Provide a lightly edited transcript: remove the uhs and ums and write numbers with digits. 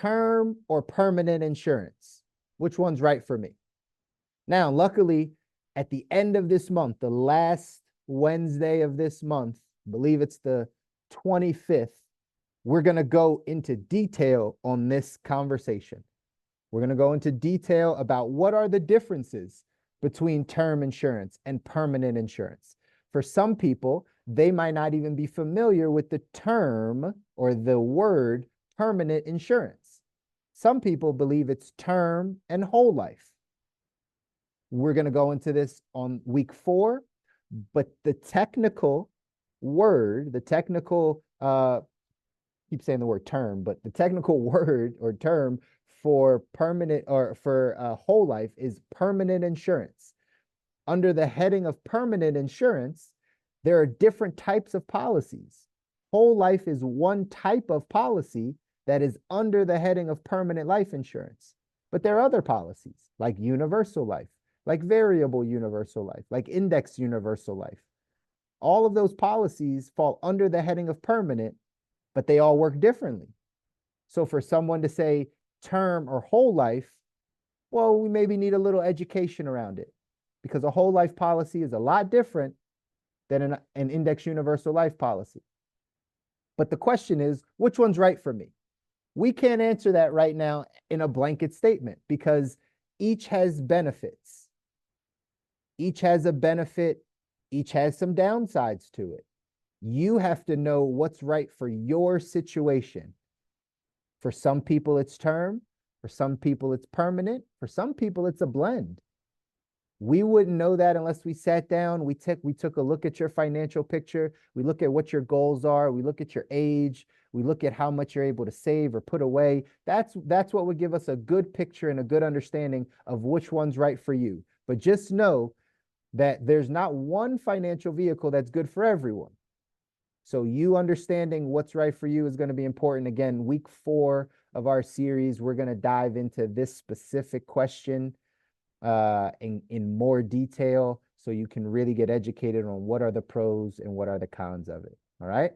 term or permanent insurance? Which one's right for me? Now, luckily, at the end of this month, the last Wednesday of this month, I believe it's the 25th, we're going to go into detail on this conversation. We're going to go into detail about what are the differences between term insurance and permanent insurance. For some people, they might not even be familiar with the term or the word permanent insurance. Some people believe it's term and whole life. We're going to go into this on week 4, but the technical word, keep saying the word term, but the technical word or term for permanent or for whole life is permanent insurance. Under the heading of permanent insurance, there are different types of policies. Whole life is one type of policy that is under the heading of permanent life insurance. But there are other policies like universal life, like variable universal life, like index universal life. All of those policies fall under the heading of permanent, but they all work differently. So for someone to say term or whole life, well, we maybe need a little education around it because a whole life policy is a lot different than an index universal life policy. But the question is, which one's right for me? We can't answer that right now in a blanket statement because each has benefits. Each has a benefit. Each has some downsides to it. You have to know what's right for your situation. For some people, it's term. For some people, it's permanent. For some people, it's a blend. We wouldn't know that unless we sat down. We took a look at your financial picture. We look at what your goals are. We look at your age. We look at how much you're able to save or put away. That's what would give us a good picture and a good understanding of which one's right for you. But just know that there's not one financial vehicle that's good for everyone. So you understanding what's right for you is going to be important. Again, week 4 of our series, we're going to dive into this specific question in more detail so you can really get educated on what are the pros and what are the cons of it. All right.